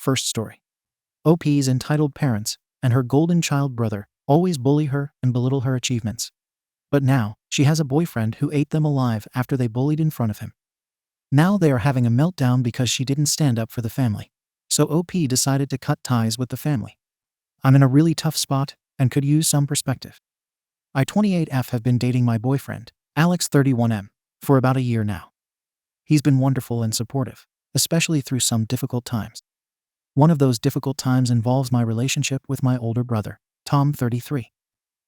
First story. OP's entitled parents and her golden child brother always bully her and belittle her achievements. But now, she has a boyfriend who ate them alive after they bullied in front of him. Now they are having a meltdown because she didn't stand up for the family. So OP decided to cut ties with the family. I'm in a really tough spot and could use some perspective. I 28F have been dating my boyfriend, Alex 31M, for about a year now. He's been wonderful and supportive, especially through some difficult times. One of those difficult times involves my relationship with my older brother, Tom 33.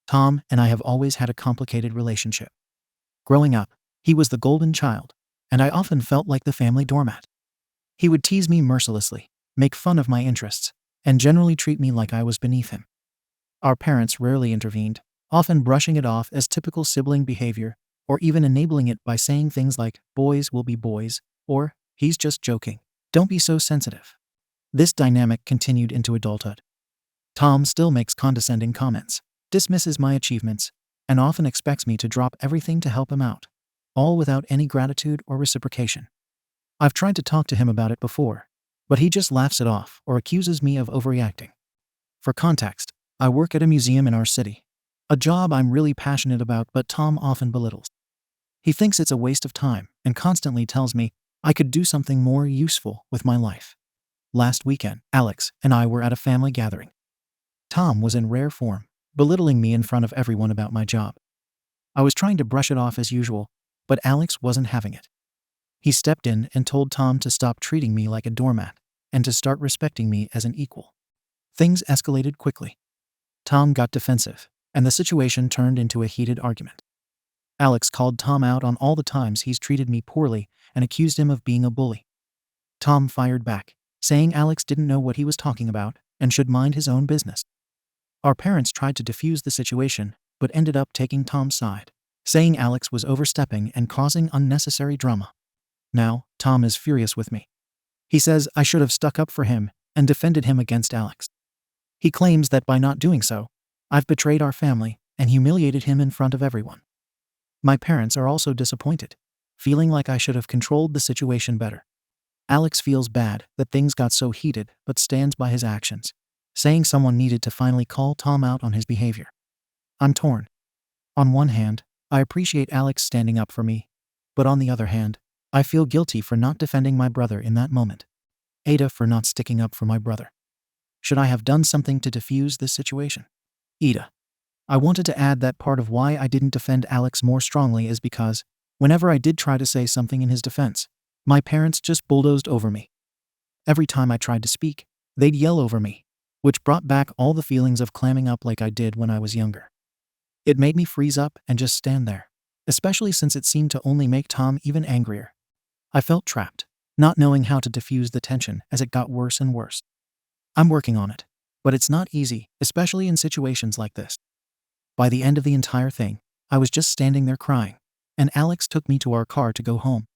Tom and I have always had a complicated relationship. Growing up, he was the golden child, and I often felt like the family doormat. He would tease me mercilessly, make fun of my interests, and generally treat me like I was beneath him. Our parents rarely intervened, often brushing it off as typical sibling behavior, or even enabling it by saying things like, "Boys will be boys," or, "He's just joking. Don't be so sensitive." This dynamic continued into adulthood. Tom still makes condescending comments, dismisses my achievements, and often expects me to drop everything to help him out, all without any gratitude or reciprocation. I've tried to talk to him about it before, but he just laughs it off or accuses me of overreacting. For context, I work at a museum in our city, a job I'm really passionate about, but Tom often belittles. He thinks it's a waste of time and constantly tells me I could do something more useful with my life. Last weekend, Alex and I were at a family gathering. Tom was in rare form, belittling me in front of everyone about my job. I was trying to brush it off as usual, but Alex wasn't having it. He stepped in and told Tom to stop treating me like a doormat and to start respecting me as an equal. Things escalated quickly. Tom got defensive, and the situation turned into a heated argument. Alex called Tom out on all the times he's treated me poorly and accused him of being a bully. Tom fired back, saying Alex didn't know what he was talking about and should mind his own business. Our parents tried to defuse the situation, but ended up taking Tom's side, saying Alex was overstepping and causing unnecessary drama. Now, Tom is furious with me. He says I should have stuck up for him and defended him against Alex. He claims that by not doing so, I've betrayed our family and humiliated him in front of everyone. My parents are also disappointed, feeling like I should have controlled the situation better. Alex feels bad that things got so heated but stands by his actions, saying someone needed to finally call Tom out on his behavior. I'm torn. On one hand, I appreciate Alex standing up for me, but on the other hand, I feel guilty for not defending my brother in that moment. AITA for not sticking up for my brother. Should I have done something to defuse this situation? AITA. I wanted to add that part of why I didn't defend Alex more strongly is because, whenever I did try to say something in his defense, my parents just bulldozed over me. Every time I tried to speak, they'd yell over me, which brought back all the feelings of clamming up like I did when I was younger. It made me freeze up and just stand there, especially since it seemed to only make Tom even angrier. I felt trapped, not knowing how to diffuse the tension as it got worse and worse. I'm working on it, but it's not easy, especially in situations like this. By the end of the entire thing, I was just standing there crying, and Alex took me to our car to go home.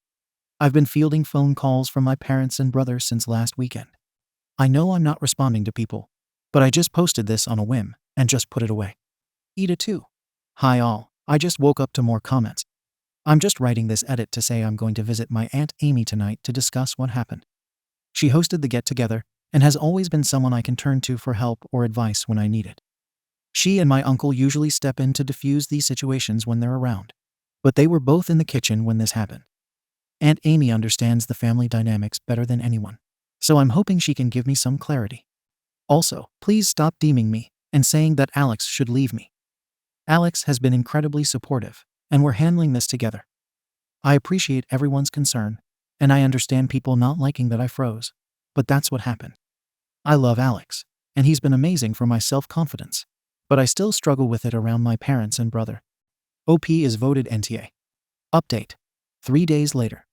I've been fielding phone calls from my parents and brother since last weekend. I know I'm not responding to people, but I just posted this on a whim and just put it away. AITA 2. Hi all, I just woke up to more comments. I'm just writing this edit to say I'm going to visit my Aunt Amy tonight to discuss what happened. She hosted the get-together and has always been someone I can turn to for help or advice when I need it. She and my uncle usually step in to diffuse these situations when they're around, but they were both in the kitchen when this happened. Aunt Amy understands the family dynamics better than anyone, so I'm hoping she can give me some clarity. Also, please stop deeming me and saying that Alex should leave me. Alex has been incredibly supportive, and we're handling this together. I appreciate everyone's concern, and I understand people not liking that I froze, but that's what happened. I love Alex, and he's been amazing for my self-confidence, but I still struggle with it around my parents and brother. OP is voted NTA. Update. 3 days later.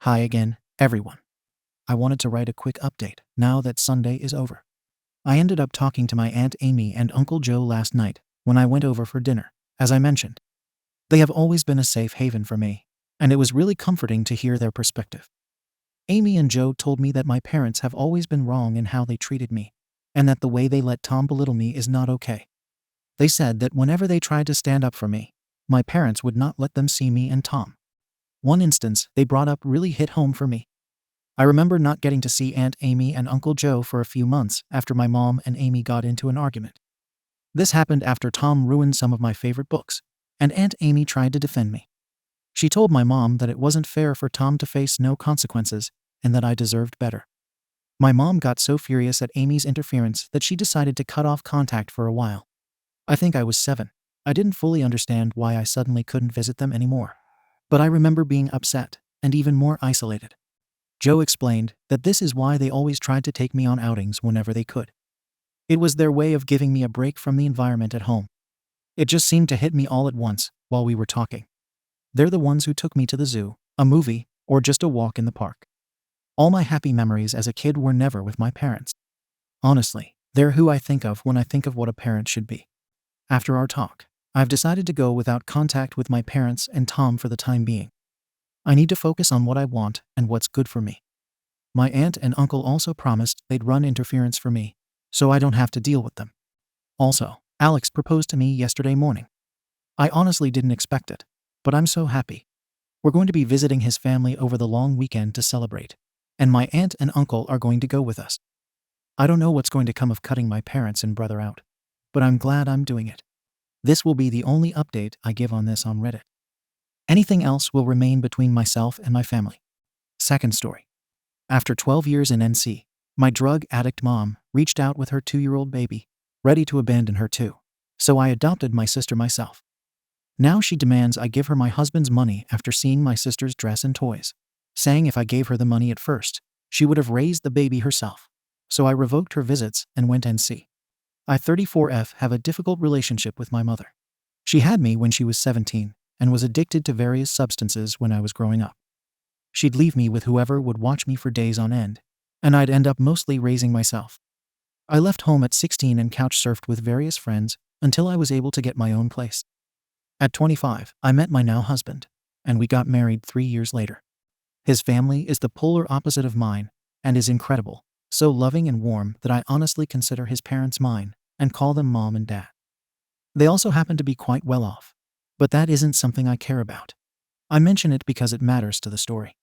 Hi again, everyone. I wanted to write a quick update now that Sunday is over. I ended up talking to my Aunt Amy and Uncle Joe last night when I went over for dinner, as I mentioned. They have always been a safe haven for me, and it was really comforting to hear their perspective. Amy and Joe told me that my parents have always been wrong in how they treated me, and that the way they let Tom belittle me is not okay. They said that whenever they tried to stand up for me, my parents would not let them see me and Tom. One instance they brought up really hit home for me. I remember not getting to see Aunt Amy and Uncle Joe for a few months after my mom and Amy got into an argument. This happened after Tom ruined some of my favorite books, and Aunt Amy tried to defend me. She told my mom that it wasn't fair for Tom to face no consequences and that I deserved better. My mom got so furious at Amy's interference that she decided to cut off contact for a while. I think I was 7. I didn't fully understand why I suddenly couldn't visit them anymore. But I remember being upset and even more isolated. Joe explained that this is why they always tried to take me on outings whenever they could. It was their way of giving me a break from the environment at home. It just seemed to hit me all at once while we were talking. They're the ones who took me to the zoo, a movie, or just a walk in the park. All my happy memories as a kid were never with my parents. Honestly, they're who I think of when I think of what a parent should be. After our talk, I've decided to go without contact with my parents and Tom for the time being. I need to focus on what I want and what's good for me. My aunt and uncle also promised they'd run interference for me, so I don't have to deal with them. Also, Alex proposed to me yesterday morning. I honestly didn't expect it, but I'm so happy. We're going to be visiting his family over the long weekend to celebrate, and my aunt and uncle are going to go with us. I don't know what's going to come of cutting my parents and brother out, but I'm glad I'm doing it. This will be the only update I give on this on Reddit. Anything else will remain between myself and my family. Second story. After 12 years in NC, my drug addict mom reached out with her 2-year-old baby, ready to abandon her too, so I adopted my sister myself. Now she demands I give her my husband's money after seeing my sister's dress and toys, saying if I gave her the money at first, she would have raised the baby herself. So I revoked her visits and went NC. I 34F have a difficult relationship with my mother. She had me when she was 17 and was addicted to various substances when I was growing up. She'd leave me with whoever would watch me for days on end, and I'd end up mostly raising myself. I left home at 16 and couch surfed with various friends until I was able to get my own place. At 25, I met my now husband, and we got married 3 years later. His family is the polar opposite of mine and is incredible, so loving and warm that I honestly consider his parents mine and call them mom and dad. They also happen to be quite well off, but that isn't something I care about. I mention it because it matters to the story.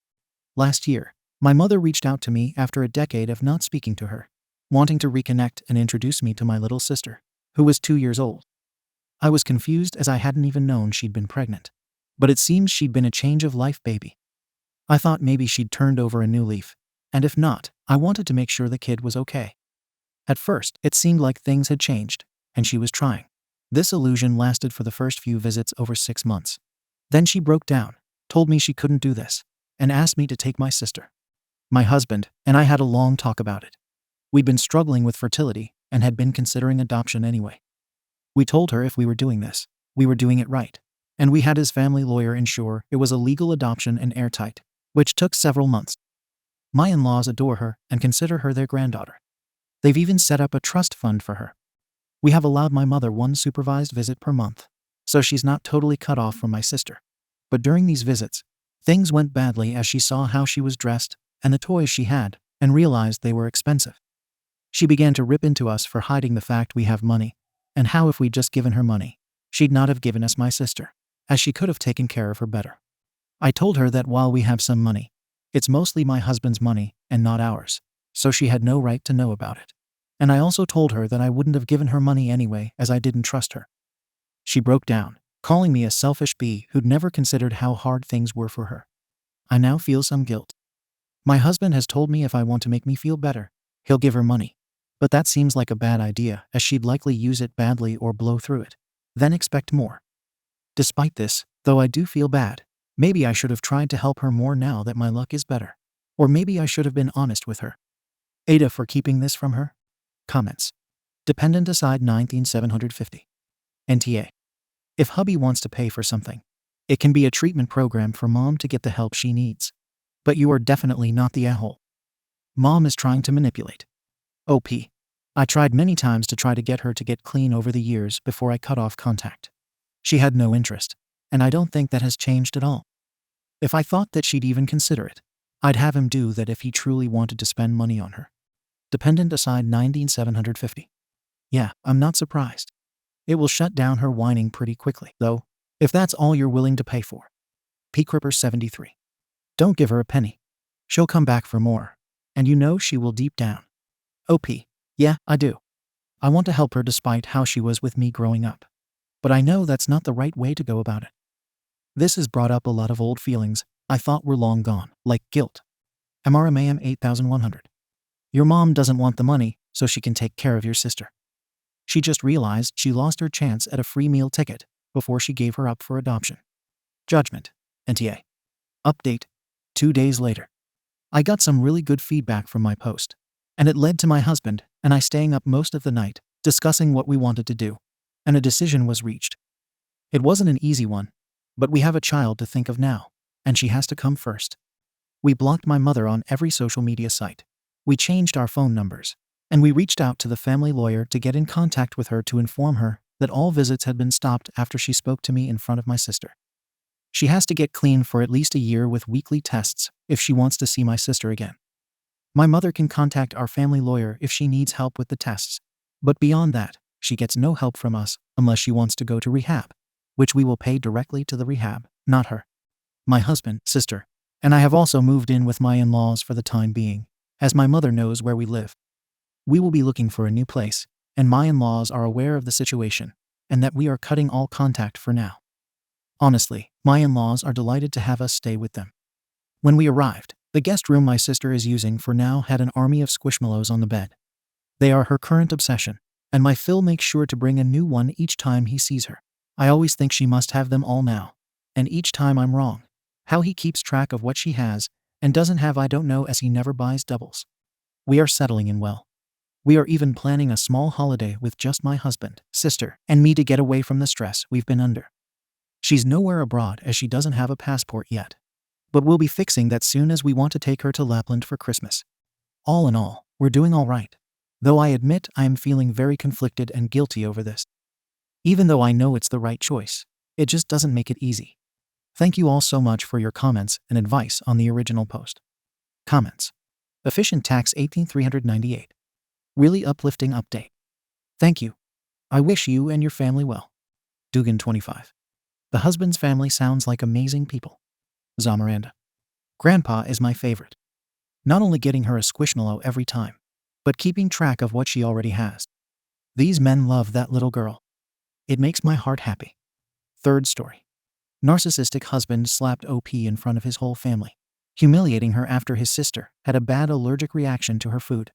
Last year, my mother reached out to me after a decade of not speaking to her, wanting to reconnect and introduce me to my little sister, who was 2 years old. I was confused as I hadn't even known she'd been pregnant, but it seems she'd been a change of life baby. I thought maybe she'd turned over a new leaf, and if not, I wanted to make sure the kid was okay. At first, it seemed like things had changed, and she was trying. This illusion lasted for the first few visits over 6 months. Then she broke down, told me she couldn't do this, and asked me to take my sister. My husband and I had a long talk about it. We'd been struggling with fertility and had been considering adoption anyway. We told her if we were doing this, we were doing it right, and we had his family lawyer ensure it was a legal adoption and airtight, which took several months. My in-laws adore her and consider her their granddaughter. They've even set up a trust fund for her. We have allowed my mother one supervised visit per month, so she's not totally cut off from my sister. But during these visits, things went badly as she saw how she was dressed and the toys she had and realized they were expensive. She began to rip into us for hiding the fact we have money and how if we'd just given her money, she'd not have given us my sister, as she could have taken care of her better. I told her that while we have some money, it's mostly my husband's money and not ours, so she had no right to know about it. And I also told her that I wouldn't have given her money anyway as I didn't trust her. She broke down, calling me a selfish bee who'd never considered how hard things were for her. I now feel some guilt. My husband has told me if I want to make me feel better, he'll give her money. But that seems like a bad idea as she'd likely use it badly or blow through it, then expect more. Despite this, though I do feel bad, maybe I should have tried to help her more now that my luck is better. Or maybe I should have been honest with her. AITA for keeping this from her? Comments. Dependent aside 19750. NTA. If hubby wants to pay for something, it can be a treatment program for mom to get the help she needs. But you are definitely not the a-hole. Mom is trying to manipulate. OP. I tried many times to try to get her to get clean over the years before I cut off contact. She had no interest, and I don't think that has changed at all. If I thought that she'd even consider it, I'd have him do that if he truly wanted to spend money on her. Dependent aside 19750. Yeah, I'm not surprised. It will shut down her whining pretty quickly, though, if that's all you're willing to pay for. P. Cripper 73. Don't give her a penny. She'll come back for more. and you know she will deep down. OP. Yeah, I do. I want to help her despite how she was with me growing up. But I know that's not the right way to go about it. This has brought up a lot of old feelings I thought were long gone, like guilt. MRMAM 8100. Your mom doesn't want the money so she can take care of your sister. She just realized she lost her chance at a free meal ticket before she gave her up for adoption. Judgment. NTA. Update. 2 days later. I got some really good feedback from my post, and it led to my husband and I staying up most of the night discussing what we wanted to do, and a decision was reached. It wasn't an easy one, but we have a child to think of now, and she has to come first. We blocked my mother on every social media site. We changed our phone numbers, and we reached out to the family lawyer to get in contact with her to inform her that all visits had been stopped after she spoke to me in front of my sister. She has to get clean for at least a year with weekly tests if she wants to see my sister again. My mother can contact our family lawyer if she needs help with the tests, but beyond that, she gets no help from us unless she wants to go to rehab, which we will pay directly to the rehab, not her. My husband, sister, and I have also moved in with my in-laws for the time being, as my mother knows where we live. We will be looking for a new place, and my in-laws are aware of the situation, and that we are cutting all contact for now. Honestly, my in-laws are delighted to have us stay with them. When we arrived, the guest room my sister is using for now had an army of squishmallows on the bed. They are her current obsession, and my Phil makes sure to bring a new one each time he sees her. I always think she must have them all now, and each time I'm wrong. How he keeps track of what she has and doesn't have I don't know, as he never buys doubles. We are settling in well. We are even planning a small holiday with just my husband, sister, and me to get away from the stress we've been under. She's nowhere abroad as she doesn't have a passport yet, but we'll be fixing that soon as we want to take her to Lapland for Christmas. All in all, we're doing all right, though I admit I am feeling very conflicted and guilty over this. Even though I know it's the right choice, it just doesn't make it easy. Thank you all so much for your comments and advice on the original post. Comments. Efficient Tax 18398. Really uplifting update. Thank you. I wish you and your family well. Dugan 25. The husband's family sounds like amazing people. Zamaranda. Grandpa is my favorite. Not only getting her a squishmallow every time, but keeping track of what she already has. These men love that little girl. It makes my heart happy. Third story. Narcissistic husband slapped OP in front of his whole family, humiliating her after his sister had a bad allergic reaction to her food.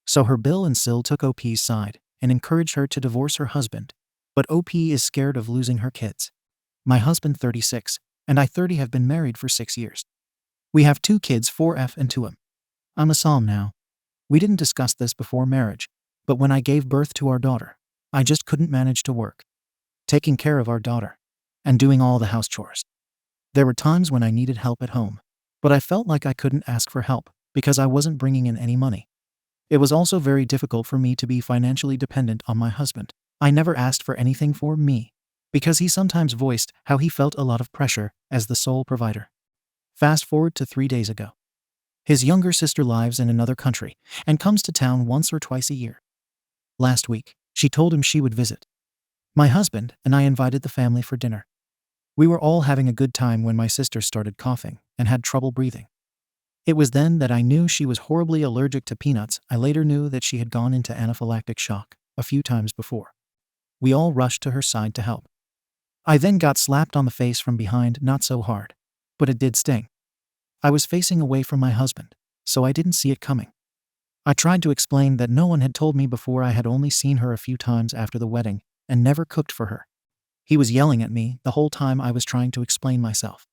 So her Bill and Sil took OP's side and encouraged her to divorce her husband, but OP is scared of losing her kids. My husband, 36, and I, 30, have been married for 6 years. We have 2 kids, 4F and 2M. I'm a Psalm now. We didn't discuss this before marriage, but when I gave birth to our daughter, I just couldn't manage to work, taking care of our daughter, and doing all the house chores. There were times when I needed help at home, but I felt like I couldn't ask for help because I wasn't bringing in any money. It was also very difficult for me to be financially dependent on my husband. I never asked for anything for me, because he sometimes voiced how he felt a lot of pressure as the sole provider. Fast forward to 3 days ago. His younger sister lives in another country and comes to town once or twice a year. Last week, she told him she would visit. My husband and I invited the family for dinner. We were all having a good time when my sister started coughing and had trouble breathing. It was then that I knew she was horribly allergic to peanuts. I later knew that she had gone into anaphylactic shock a few times before. We all rushed to her side to help. I then got slapped on the face from behind, not so hard, but it did sting. I was facing away from my husband, so I didn't see it coming. I tried to explain that no one had told me before. I had only seen her a few times after the wedding and never cooked for her. He was yelling at me the whole time I was trying to explain myself.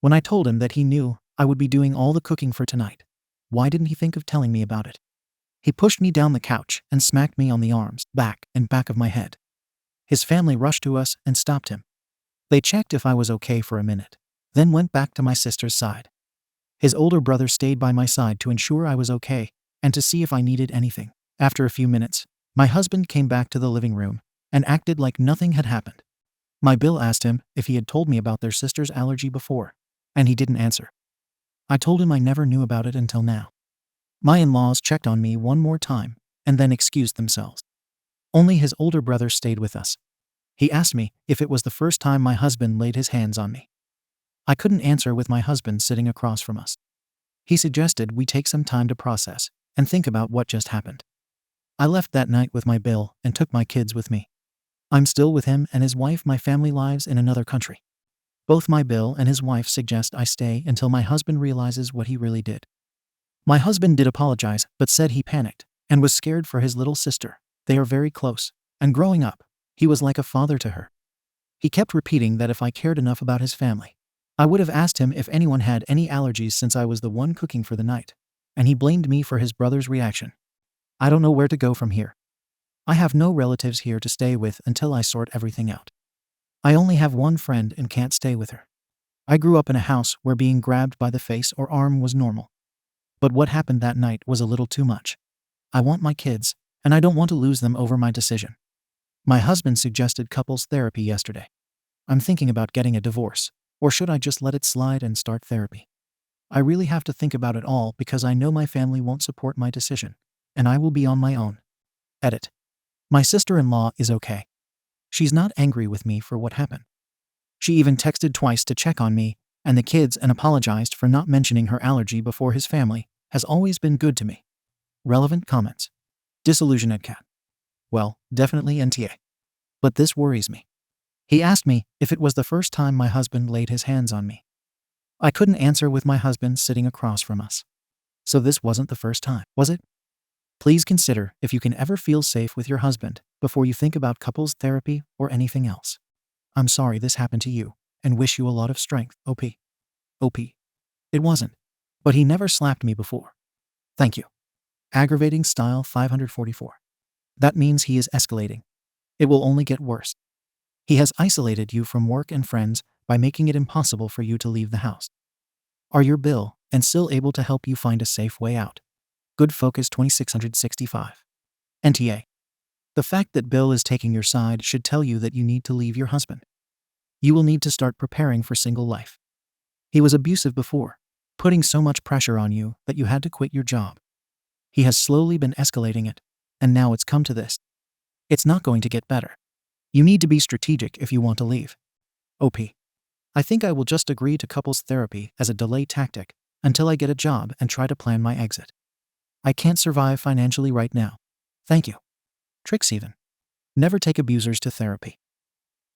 When I told him that he knew I would be doing all the cooking for tonight, why didn't he think of telling me about it? He pushed me down the couch and smacked me on the arms, back, and back of my head. His family rushed to us and stopped him. They checked if I was okay for a minute, then went back to my sister's side. His older brother stayed by my side to ensure I was okay and to see if I needed anything. After a few minutes, my husband came back to the living room and acted like nothing had happened. My Bill asked him if he had told me about their sister's allergy before, and he didn't answer. I told him I never knew about it until now. My in-laws checked on me one more time and then excused themselves. Only his older brother stayed with us. He asked me if it was the first time my husband laid his hands on me. I couldn't answer with my husband sitting across from us. He suggested we take some time to process and think about what just happened. I left that night with my Bill and took my kids with me. I'm still with him and his wife. My family lives in another country. Both my Bill and his wife suggest I stay until my husband realizes what he really did. My husband did apologize, but said he panicked and was scared for his little sister. They are very close, and growing up, he was like a father to her. He kept repeating that if I cared enough about his family, I would have asked him if anyone had any allergies since I was the one cooking for the night, and he blamed me for his brother's reaction. I don't know where to go from here. I have no relatives here to stay with until I sort everything out. I only have one friend and can't stay with her. I grew up in a house where being grabbed by the face or arm was normal. But what happened that night was a little too much. I want my kids, and I don't want to lose them over my decision. My husband suggested couples therapy yesterday. I'm thinking about getting a divorce, or should I just let it slide and start therapy? I really have to think about it all because I know my family won't support my decision, and I will be on my own. Edit. My sister-in-law is okay. She's not angry with me for what happened. She even texted twice to check on me and the kids and apologized for not mentioning her allergy before his family. Has always been good to me. Relevant comments. Disillusioned cat. Well, definitely NTA. But this worries me. He asked me if it was the first time my husband laid his hands on me. I couldn't answer with my husband sitting across from us. So this wasn't the first time, was it? Please consider if you can ever feel safe with your husband before you think about couples therapy or anything else. I'm sorry this happened to you and wish you a lot of strength, OP. OP. It wasn't. But he never slapped me before. Thank you. Aggravating style 544. That means he is escalating. It will only get worse. He has isolated you from work and friends by making it impossible for you to leave the house. Are your Bill and still able to help you find a safe way out? Good focus 2665. NTA. The fact that Bill is taking your side should tell you that you need to leave your husband. You will need to start preparing for single life. He was abusive before, putting so much pressure on you that you had to quit your job. He has slowly been escalating it, and now it's come to this. It's not going to get better. You need to be strategic if you want to leave. OP. I think I will just agree to couples therapy as a delay tactic until I get a job and try to plan my exit. I can't survive financially right now. Thank you. Tricks even. Never take abusers to therapy.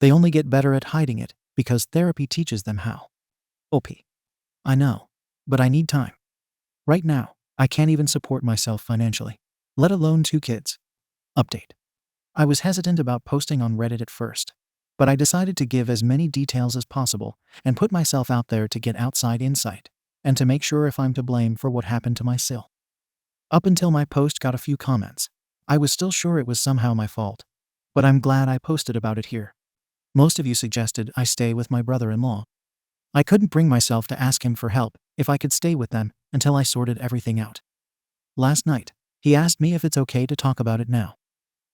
They only get better at hiding it because therapy teaches them how. OP. I know, but I need time. Right now, I can't even support myself financially, let alone 2 kids. Update. I was hesitant about posting on Reddit at first, but I decided to give as many details as possible and put myself out there to get outside insight and to make sure if I'm to blame for what happened to my Sil. Up until my post got a few comments, I was still sure it was somehow my fault, but I'm glad I posted about it here. Most of you suggested I stay with my brother-in-law. I couldn't bring myself to ask him for help if I could stay with them until I sorted everything out. Last night, he asked me if it's okay to talk about it now.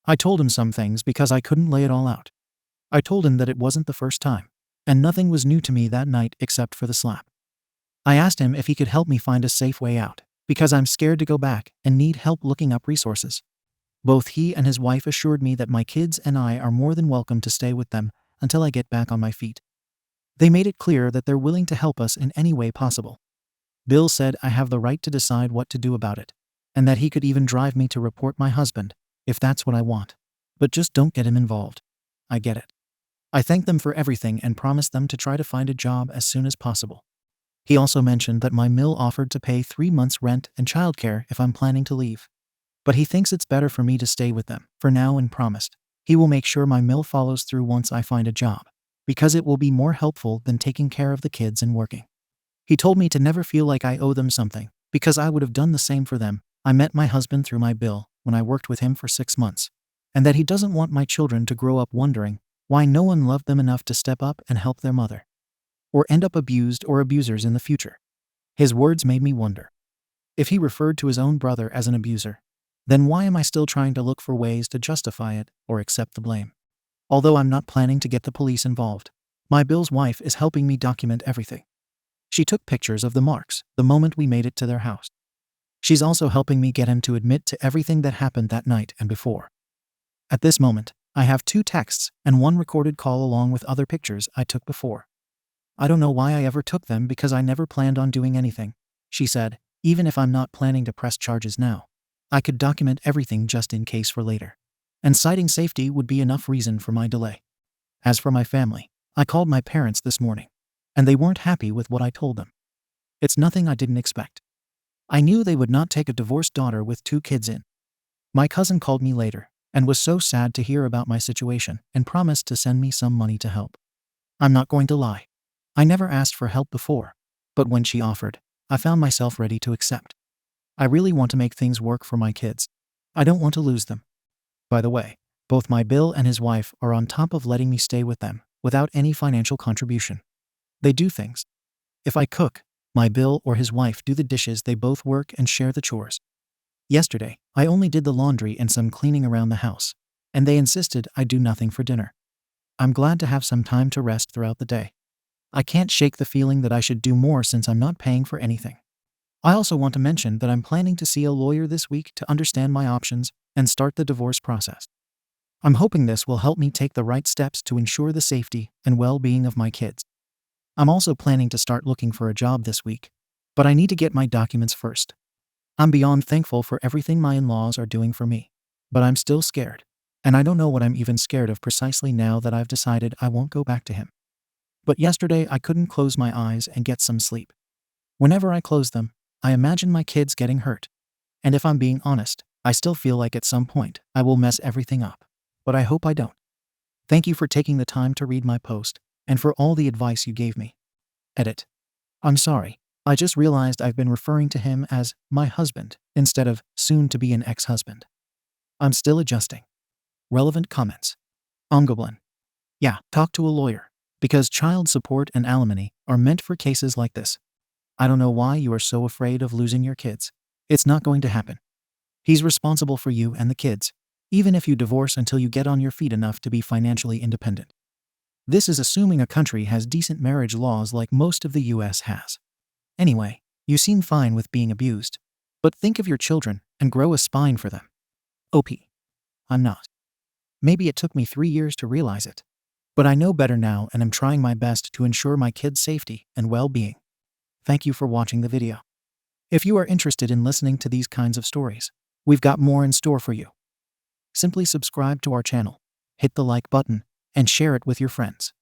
I told him some things because I couldn't lay it all out. I told him that it wasn't the first time, and nothing was new to me that night except for the slap. I asked him if he could help me find a safe way out, because I'm scared to go back and need help looking up resources. Both he and his wife assured me that my kids and I are more than welcome to stay with them until I get back on my feet. They made it clear that they're willing to help us in any way possible. Bill said I have the right to decide what to do about it, and that he could even drive me to report my husband, if that's what I want. But just don't get him involved. I get it. I thanked them for everything and promised them to try to find a job as soon as possible. He also mentioned that my mill offered to pay 3 months' rent and childcare if I'm planning to leave. But he thinks it's better for me to stay with them for now and promised he will make sure my mill follows through once I find a job, because it will be more helpful than taking care of the kids and working. He told me to never feel like I owe them something, because I would have done the same for them. I met my husband through my Bill when I worked with him for 6 months, and that he doesn't want my children to grow up wondering why no one loved them enough to step up and help their mother, or end up abused or abusers in the future. His words made me wonder. If he referred to his own brother as an abuser, then why am I still trying to look for ways to justify it or accept the blame? Although I'm not planning to get the police involved, my Bill's wife is helping me document everything. She took pictures of the marks the moment we made it to their house. She's also helping me get him to admit to everything that happened that night and before. At this moment, I have 2 texts and 1 recorded call along with other pictures I took before. I don't know why I ever took them because I never planned on doing anything, she said, Even if I'm not planning to press charges now, I could document everything just in case for later. And citing safety would be enough reason for my delay. As for my family, I called my parents this morning, and they weren't happy with what I told them. It's nothing I didn't expect. I knew they would not take a divorced daughter with 2 kids in. My cousin called me later and was so sad to hear about my situation and promised to send me some money to help. I'm not going to lie. I never asked for help before, but when she offered, I found myself ready to accept. I really want to make things work for my kids. I don't want to lose them. By the way, both my Bill and his wife are on top of letting me stay with them without any financial contribution. They do things. If I cook, my Bill or his wife do the dishes. They both work and share the chores. Yesterday, I only did the laundry and some cleaning around the house, and they insisted I do nothing for dinner. I'm glad to have some time to rest throughout the day. I can't shake the feeling that I should do more since I'm not paying for anything. I also want to mention that I'm planning to see a lawyer this week to understand my options and start the divorce process. I'm hoping this will help me take the right steps to ensure the safety and well-being of my kids. I'm also planning to start looking for a job this week, but I need to get my documents first. I'm beyond thankful for everything my in-laws are doing for me, but I'm still scared, and I don't know what I'm even scared of precisely now that I've decided I won't go back to him. But yesterday I couldn't close my eyes and get some sleep. Whenever I close them, I imagine my kids getting hurt. And if I'm being honest, I still feel like at some point I will mess everything up. But I hope I don't. Thank you for taking the time to read my post, and for all the advice you gave me. Edit. I'm sorry, I just realized I've been referring to him as my husband instead of soon to be an ex-husband. I'm still adjusting. Relevant comments. Goblin. Yeah, talk to a lawyer, because child support and alimony are meant for cases like this. I don't know why you are so afraid of losing your kids. It's not going to happen. He's responsible for you and the kids, even if you divorce until you get on your feet enough to be financially independent. This is assuming a country has decent marriage laws like most of the US has. Anyway, you seem fine with being abused, but think of your children and grow a spine for them. OP. I'm not. Maybe it took me 3 years to realize it, but I know better now and am trying my best to ensure my kids' safety and well-being. Thank you for watching the video. If you are interested in listening to these kinds of stories, we've got more in store for you. Simply subscribe to our channel, hit the like button, and share it with your friends.